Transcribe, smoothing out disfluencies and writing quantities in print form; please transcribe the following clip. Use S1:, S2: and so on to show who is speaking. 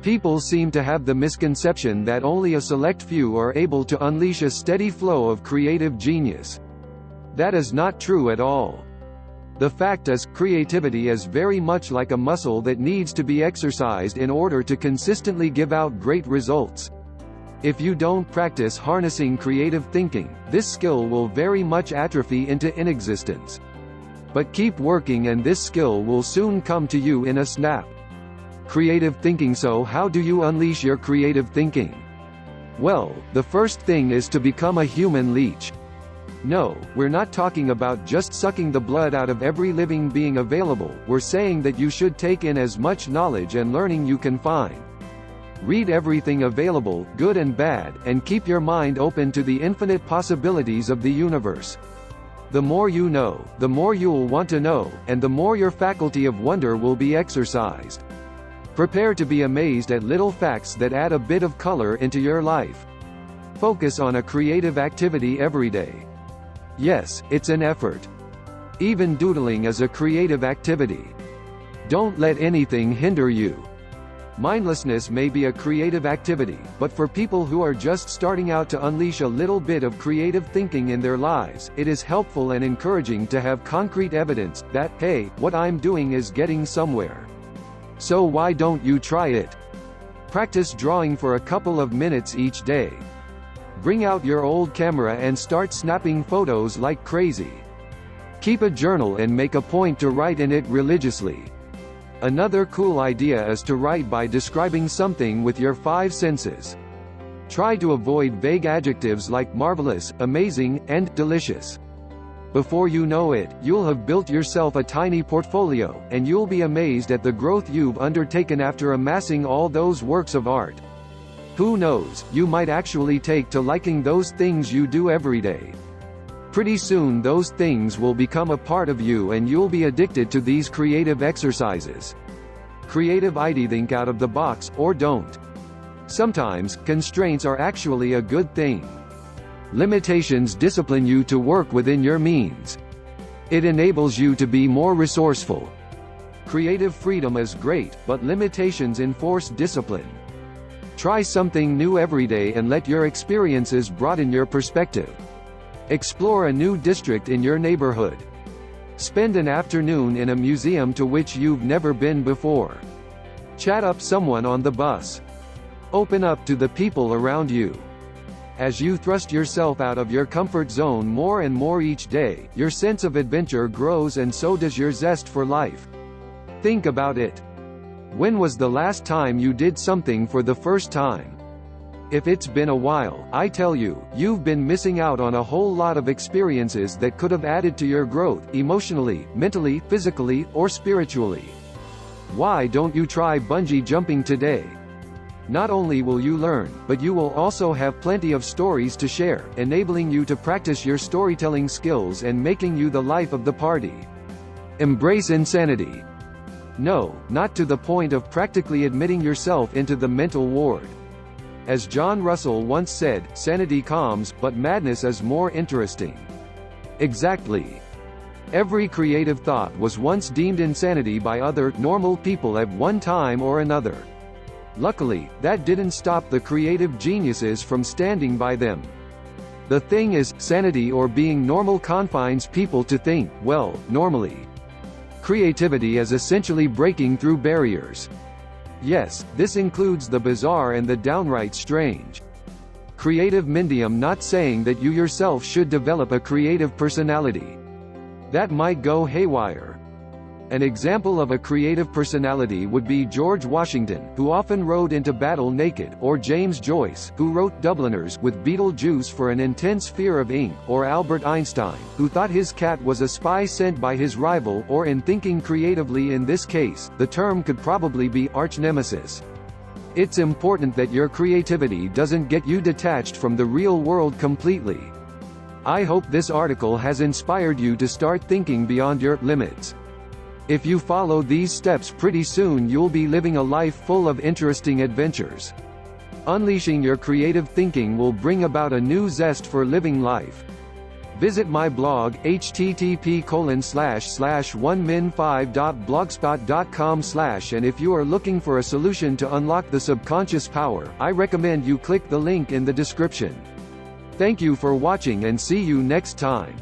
S1: People seem to have the misconception that only a select few are able to unleash a steady flow of creative genius. That is not true at all. The fact is, creativity is very much like a muscle that needs to be exercised in order to consistently give out great results. If you don't practice harnessing creative thinking, this skill will very much atrophy into inexistence. But keep working and this skill will soon come to you in a snap. Creative thinking. So how do you unleash your creative thinking? Well, the first thing is to become a human leech. No, we're not talking about just sucking the blood out of every living being available, we're saying that you should take in as much knowledge and learning you can find. Read everything available, good and bad, and keep your mind open to the infinite possibilities of the universe. The more you know, the more you'll want to know, and the more your faculty of wonder will be exercised. Prepare to be amazed at little facts that add a bit of color into your life. Focus on a creative activity every day. Yes, it's an effort. Even doodling is a creative activity. Don't let anything hinder you. Mindlessness may be a creative activity, but for people who are just starting out to unleash a little bit of creative thinking in their lives, it is helpful and encouraging to have concrete evidence that, hey, what I'm doing is getting somewhere. So why don't you try it? Practice drawing for a couple of minutes each day. Bring out your old camera and start snapping photos like crazy. Keep a journal and make a point to write in it religiously. Another cool idea is to write by describing something with your 5 senses. Try to avoid vague adjectives like marvelous, amazing, and delicious. Before you know it, you'll have built yourself a tiny portfolio, and you'll be amazed at the growth you've undertaken after amassing all those works of art. Who knows, you might actually take to liking those things you do every day. Pretty soon those things will become a part of you and you'll be addicted to these creative exercises. Creative idea. Think out of the box, or don't. Sometimes, constraints are actually a good thing. Limitations discipline you to work within your means. It enables you to be more resourceful. Creative freedom is great, but limitations enforce discipline. Try something new every day and let your experiences broaden your perspective. Explore a new district in your neighborhood. Spend an afternoon in a museum to which you've never been before. Chat up someone on the bus. Open up to the people around you. As you thrust yourself out of your comfort zone more and more each day, your sense of adventure grows and so does your zest for life. Think about it. When was the last time you did something for the first time? If it's been a while, I tell you, you've been missing out on a whole lot of experiences that could have added to your growth, emotionally, mentally, physically, or spiritually. Why don't you try bungee jumping today? Not only will you learn, but you will also have plenty of stories to share, enabling you to practice your storytelling skills and making you the life of the party. Embrace insanity. No, not to the point of practically admitting yourself into the mental ward. As John Russell once said, sanity calms, but madness is more interesting. Exactly. Every creative thought was once deemed insanity by other, normal people at one time or another. Luckily, that didn't stop the creative geniuses from standing by them. The thing is, sanity or being normal confines people to think, well, normally. Creativity is essentially breaking through barriers. Yes, this includes the bizarre and the downright strange. Creative medium. Not saying that you yourself should develop a creative personality. That might go haywire. An example of a creative personality would be George Washington, who often rode into battle naked, or James Joyce, who wrote Dubliners with beetle juice for an intense fear of ink, or Albert Einstein, who thought his cat was a spy sent by his rival, or in thinking creatively. In this case, the term could probably be arch-nemesis. It's important that your creativity doesn't get you detached from the real world completely. I hope this article has inspired you to start thinking beyond your limits. If you follow these steps, pretty soon you'll be living a life full of interesting adventures. Unleashing your creative thinking will bring about a new zest for living life. Visit my blog, http://1min5.blogspot.com/ and if you are looking for a solution to unlock the subconscious power, I recommend you click the link in the description. Thank you for watching and see you next time.